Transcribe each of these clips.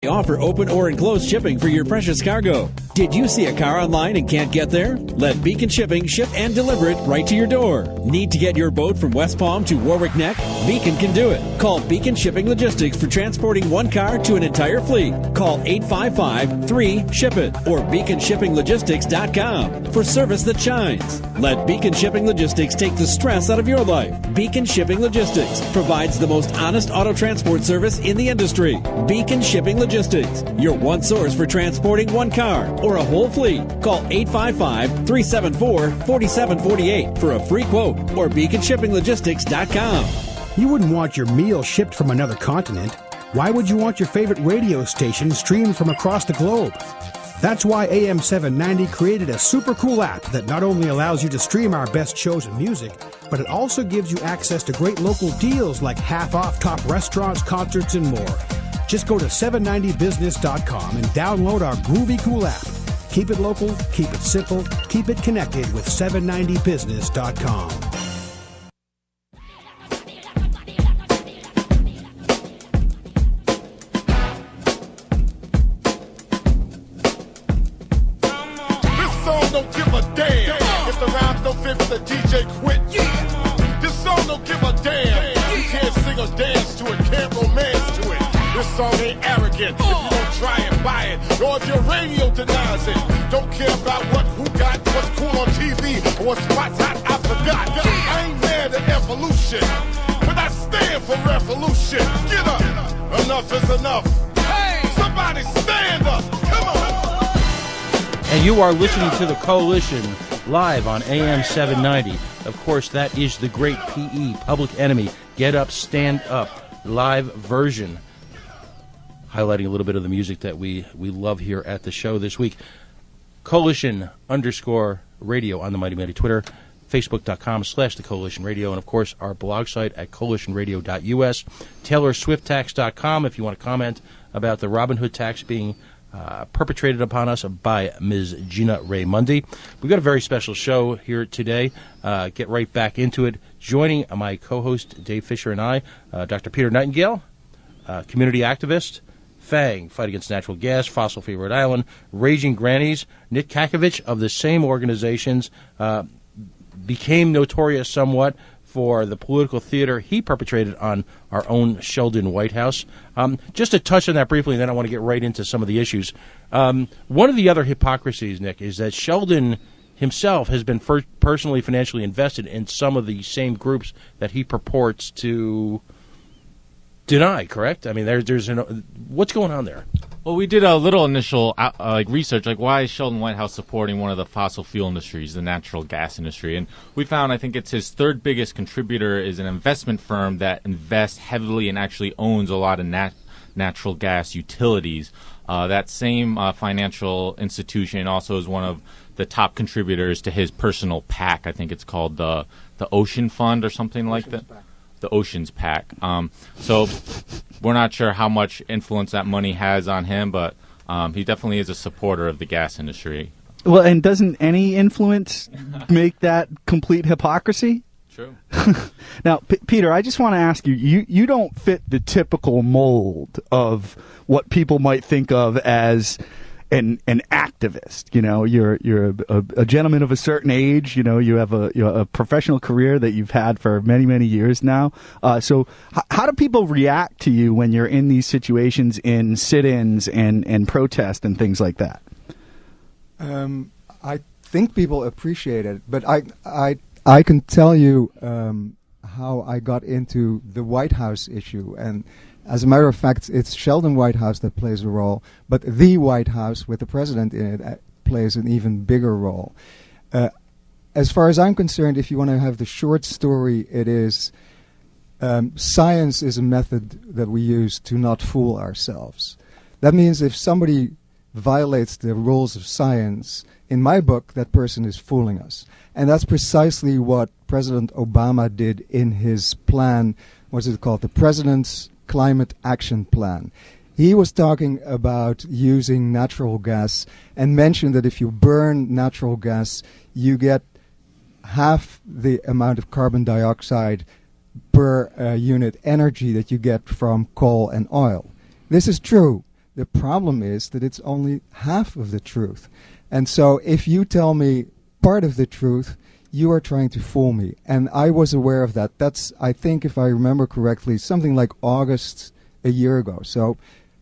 offer open or enclosed shipping for your precious cargo. Did you see a car online and can't get there? Let Beacon Shipping ship and deliver it right to your door. Need to get your boat from West Palm to Warwick Neck? Beacon can do it. Call Beacon Shipping Logistics for transporting one car to an entire fleet. Call 855-3-SHIP-IT or beaconshippinglogistics.com for service that shines. Let Beacon Shipping Logistics take the stress out of your life. Beacon Shipping Logistics provides the most honest auto transport service in the industry. Beacon Shipping Logistics, your one source for transporting one car or a whole fleet. Call 855-374-4748 for a free quote or beaconshippinglogistics.com. You wouldn't want your meal shipped from another continent. Why would you want your favorite radio station streamed from across the globe? That's why AM 790 created a super cool app that not only allows you to stream our best shows and music, but it also gives you access to great local deals like half off top restaurants, concerts, and more. Just go to 790business.com and download our groovy cool app. Keep it local, keep it simple, keep it connected with 790business.com. Don't give a damn if the rhymes don't fit, the DJ quit. This song don't give a damn. You can't sing or dance to it, can't romance to it. This song ain't arrogant if you don't try and buy it, or if your radio denies it. Don't care about who got, what's cool on TV, or what's hot, I forgot. I ain't mad at evolution, but I stand for revolution. Get up, enough is enough. Hey, somebody stand up, come on. And you are listening to The Coalition live on AM 790. Of course, that is the great PE, Public Enemy, Get Up, Stand Up, live version, highlighting a little bit of the music that we love here at the show this week. Coalition_radio on the Mighty Mighty Twitter, Facebook.com/The Coalition Radio, and of course our blog site at coalitionradio.us, TaylorsWiftTax.com if you want to comment about the Robin Hood tax being perpetrated upon us by Ms. Gina Raimondi. We've got a very special show here today. Get right back into it. Joining my co-host Dave Fisher and I, Dr. Peter Nightingale, community activist, FANG, Fight Against Natural Gas, Fossil Free Rhode Island, Raging Grannies, Nick Kakovich of the same organizations, became notorious somewhat for the political theater he perpetrated on our own Sheldon Whitehouse. Just to touch on that briefly, and then I want to get right into some of the issues. One of the other hypocrisies, Nick, is that Sheldon himself has been personally financially invested in some of the same groups that he purports to deny, correct? I mean, what's going on there? Well, we did a little initial research, like why is Sheldon Whitehouse supporting one of the fossil fuel industries, the natural gas industry? And we found, I think it's his third biggest contributor is an investment firm that invests heavily and actually owns a lot of natural gas utilities. That same financial institution also is one of the top contributors to his personal PAC. I think it's called the Ocean Fund or something like that. The Oceans PAC. So we're not sure how much influence that money has on him, but he definitely is a supporter of the gas industry. Well, and doesn't any influence make that complete hypocrisy? True. Now, Peter, I just want to ask you, you don't fit the typical mold of what people might think of as an activist. You know, you're a gentleman of a certain age. You know, you have a professional career that you've had for many, many years now. So how do people react to you when you're in these situations, in sit-ins and protest and things like that? I think people appreciate it, but I can tell you how I got into the White House issue. And as a matter of fact, it's Sheldon Whitehouse that plays a role, but the White House with the president in it plays an even bigger role. As far as I'm concerned, if you want to have the short story, it is science is a method that we use to not fool ourselves. That means if somebody violates the rules of science, in my book, that person is fooling us. And that's precisely what President Obama did in his plan, what's it called, the President's Climate Action Plan. He was talking about using natural gas and mentioned that if you burn natural gas, you get half the amount of carbon dioxide per unit energy that you get from coal and oil. This is true. The problem is that it's only half of the truth. And so if you tell me part of the truth, you are trying to fool me. And I was aware of that. That's, I think, if I remember correctly, something like August a year ago. So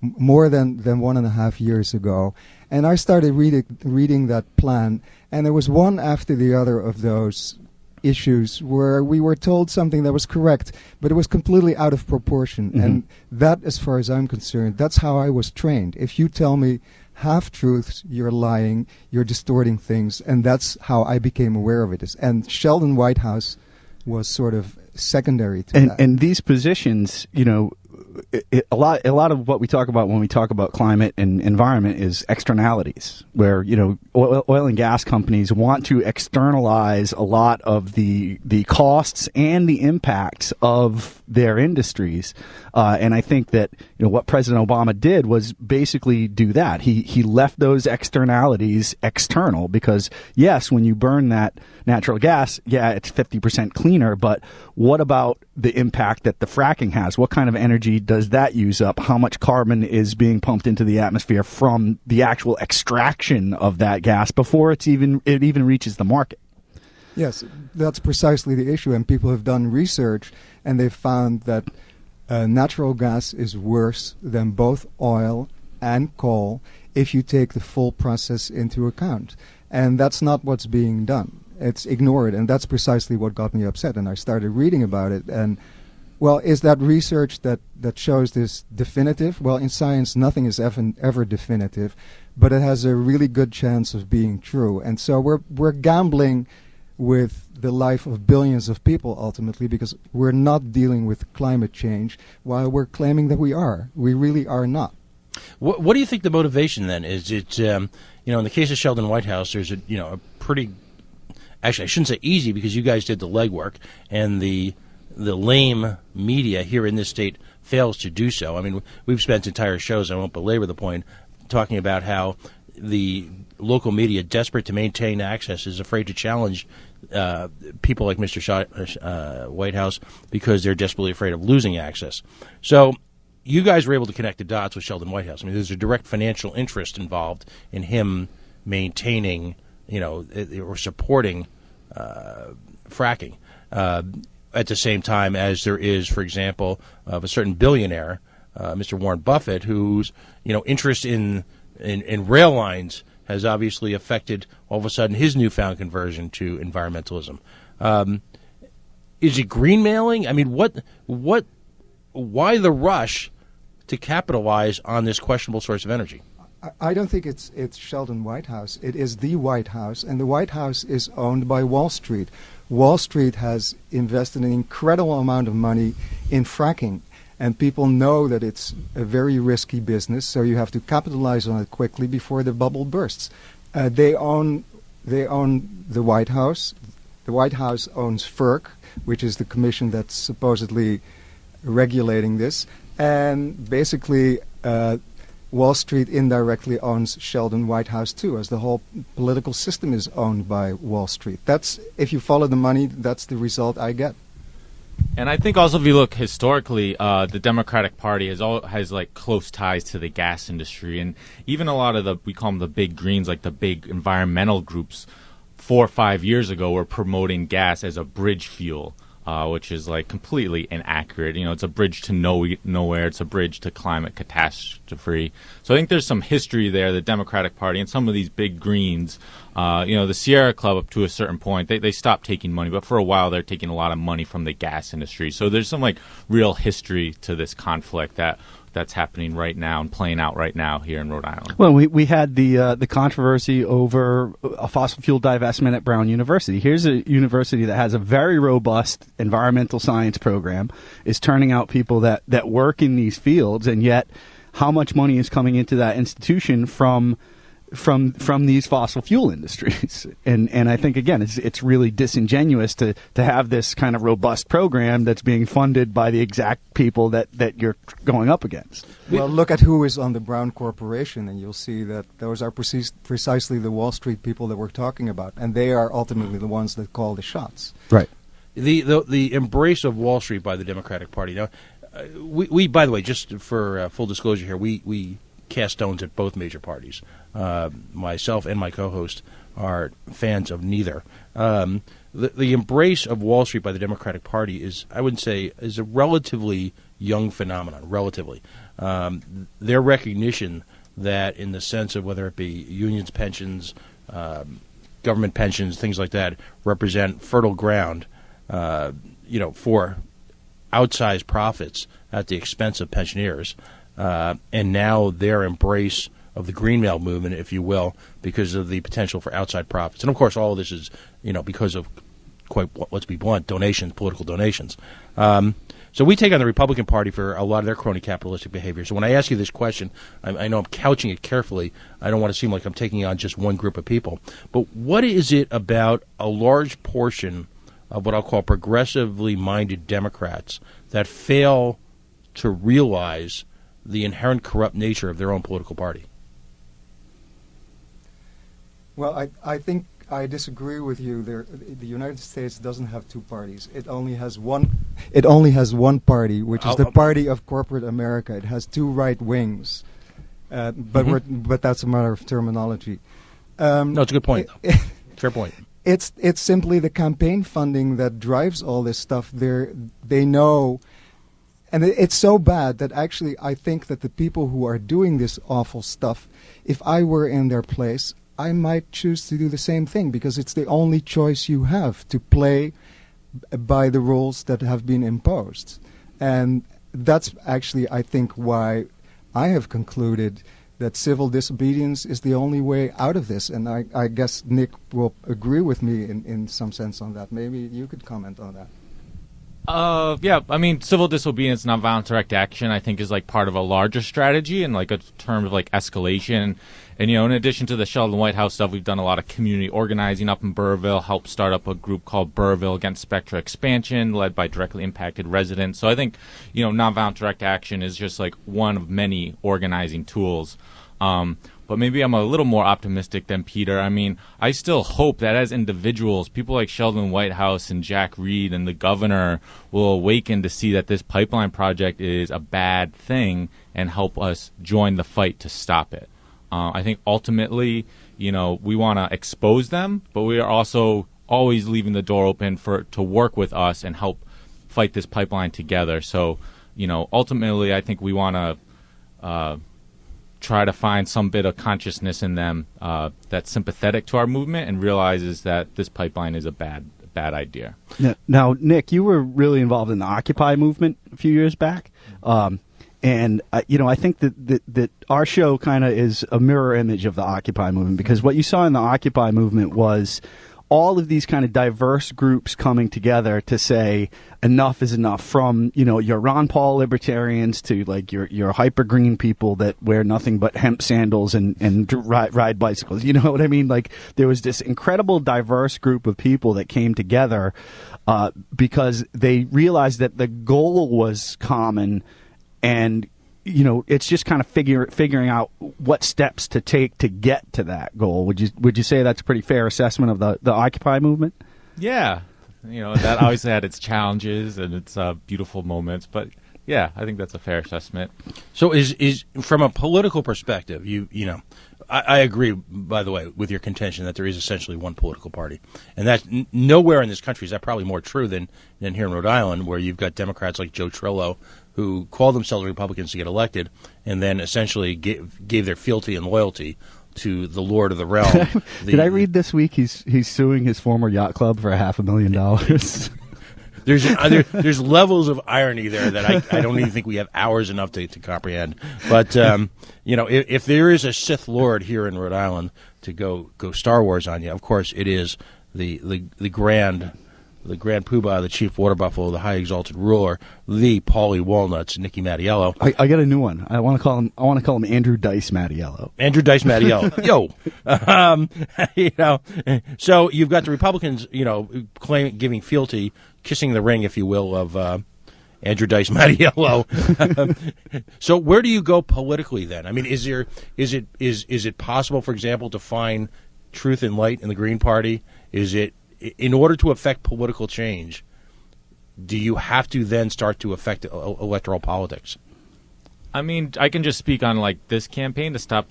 more than 1.5 years ago. And I started reading that plan, and there was one after the other of those issues where we were told something that was correct, but it was completely out of proportion. Mm-hmm. And that, as far as I'm concerned, that's how I was trained. If you tell me half-truths, you're lying, you're distorting things, and that's how I became aware of it. And Sheldon Whitehouse was sort of secondary to that. And these positions, you know, a lot of what we talk about when we talk about climate and environment is externalities, where, you know, oil and gas companies want to externalize a lot of the costs and the impacts of their industries. And I think that, you know, what President Obama did was basically do that. He left those externalities external because, yes, when you burn that natural gas, yeah, it's 50% cleaner, but what about the impact that the fracking has? What kind of energy does that use up? How much carbon is being pumped into the atmosphere from the actual extraction of that gas before it even reaches the market? Yes, that's precisely the issue, and people have done research, and they've found that natural gas is worse than both oil and coal if you take the full process into account. And that's not what's being done. It's ignored, and that's precisely what got me upset, and I started reading about it. And, well, is that research that shows this definitive? Well, in science, nothing is ever definitive, but it has a really good chance of being true. And so we're gambling with the life of billions of people ultimately, because we're not dealing with climate change while we're claiming that we are. We really are not. What do you think the motivation then is? It in the case of Sheldon Whitehouse, there's a pretty, actually I shouldn't say easy, because you guys did the legwork, and the lame media here in this state fails to do so. I mean, we've spent entire shows, I won't belabor the point, talking about how the local media, desperate to maintain access, is afraid to challenge people like Mr. Whitehouse because they're desperately afraid of losing access. So you guys were able to connect the dots with Sheldon Whitehouse. I mean, there's a direct financial interest involved in him maintaining, or supporting fracking at the same time as there is, for example, of a certain billionaire, Mr. Warren Buffett, whose interest in rail lines has obviously affected all of a sudden his newfound conversion to environmentalism. Is it greenmailing? I mean, why the rush to capitalize on this questionable source of energy? I don't think it's Sheldon Whitehouse. It is the White House, and the White House is owned by Wall Street. Wall Street has invested an incredible amount of money in fracking, and people know that it's a very risky business, so you have to capitalize on it quickly before the bubble bursts. They own the White House. The White House owns FERC, which is the commission that's supposedly regulating this, and basically Wall Street indirectly owns Sheldon Whitehouse too, as the whole political system is owned by Wall Street. That's, if you follow the money, that's the result I get. And I think also if you look historically, the Democratic Party has like close ties to the gas industry, and even a lot of we call them the big greens, like the big environmental groups, 4 or 5 years ago were promoting gas as a bridge fuel. Which is like completely inaccurate. It's a bridge to nowhere. It's a bridge to climate catastrophe. So I think there's some history there. The Democratic Party and some of these big greens, the Sierra Club, up to a certain point, they stopped taking money, but for a while they're taking a lot of money from the gas industry. So there's some like real history to this conflict that's happening right now and playing out right now here in Rhode Island. Well, we had the controversy over a fossil fuel divestment at Brown University. Here's a university that has a very robust environmental science program, is turning out people that work in these fields, and yet how much money is coming into that institution from these fossil fuel industries. And I think, again, it's really disingenuous to have this kind of robust program that's being funded by the exact people that you're going up against. Well, look at who is on the Brown Corporation, and you'll see that those are precisely the Wall Street people that we're talking about, and they are ultimately the ones that call the shots. Right. The embrace of Wall Street by the Democratic Party. Now, we by the way, just for full disclosure here, we cast stones at both major parties. Myself and my co-host are fans of neither. The embrace of Wall Street by the Democratic Party is, I would say, is a relatively young phenomenon, relatively. Their recognition that in the sense of whether it be unions, pensions, government pensions, things like that, represent fertile ground, for outsized profits at the expense of pensioners, and now their embrace of the Green Mail movement, if you will, because of the potential for outside profits. And, of course, all of this is, because of, let's be blunt, donations, political donations. So we take on the Republican Party for a lot of their crony capitalistic behavior. So when I ask you this question, I know I'm couching it carefully. I don't want to seem like I'm taking on just one group of people. But what is it about a large portion of what I'll call progressively minded Democrats that fail to realize the inherent corrupt nature of their own political party? Well, I think I disagree with you. The United States doesn't have two parties. It only has one. It only has one party, which is the party of corporate America. It has two right wings, but that's a matter of terminology. No, it's a good point. Fair point. It's simply the campaign funding that drives all this stuff. They know, and it's so bad that actually I think that the people who are doing this awful stuff, if I were in their place, I might choose to do the same thing, because it's the only choice you have, to play by the rules that have been imposed. And that's actually, I think, why I have concluded that civil disobedience is the only way out of this. And I guess Nick will agree with me in some sense on that. Maybe you could comment on that. Yeah, I mean, civil disobedience, nonviolent direct action, I think is like part of a larger strategy and like a term of like escalation. And, in addition to the Sheldon Whitehouse stuff, we've done a lot of community organizing up in Burrville, helped start up a group called Burrville Against Spectra Expansion, led by directly impacted residents. So I think, nonviolent direct action is just like one of many organizing tools. But maybe I'm a little more optimistic than Peter. I mean, I still hope that as individuals, people like Sheldon Whitehouse and Jack Reed and the governor will awaken to see that this pipeline project is a bad thing and help us join the fight to stop it. I think ultimately, we want to expose them, but we are also always leaving the door open to work with us and help fight this pipeline together. So, ultimately, I think we want to try to find some bit of consciousness in them that's sympathetic to our movement and realizes that this pipeline is a bad idea. Now, Nick, you were really involved in the Occupy movement a few years back. And I think that our show kind of is a mirror image of the Occupy movement, because what you saw in the Occupy movement was all of these kind of diverse groups coming together to say enough is enough, from, your Ron Paul libertarians to like your hyper green people that wear nothing but hemp sandals and ride bicycles. You know what I mean? Like, there was this incredible diverse group of people that came together because they realized that the goal was common. And, it's just kind of figuring out what steps to take to get to that goal. Would you say that's a pretty fair assessment of the Occupy movement? Yeah. That obviously had its challenges and its beautiful moments. But, yeah, I think that's a fair assessment. So is from a political perspective, I agree, by the way, with your contention that there is essentially one political party. And that nowhere in this country is that probably more true than here in Rhode Island, where you've got Democrats like Joe Trillo, who call themselves Republicans to get elected, and then essentially gave their fealty and loyalty to the Lord of the Realm. Did I read this week he's suing his former yacht club for $500,000? There's levels of irony there that I don't even think we have hours enough to comprehend. But if there is a Sith Lord here in Rhode Island to go Star Wars on you, of course it is the grand poobah, the chief water buffalo, the high exalted ruler, the Paulie Walnuts, Nicky Mattiello. I got a new one. I want to call him Andrew Dice Mattiello. Andrew Dice Mattiello. Yo. So you've got the Republicans, giving fealty, kissing the ring, if you will, of Andrew Dice Mattiello. So where do you go politically then? I mean, is it possible, for example, to find truth and light in the Green Party? Is it, in order to affect political change, do you have to then start to affect electoral politics? I mean, I can just speak on like this campaign to stop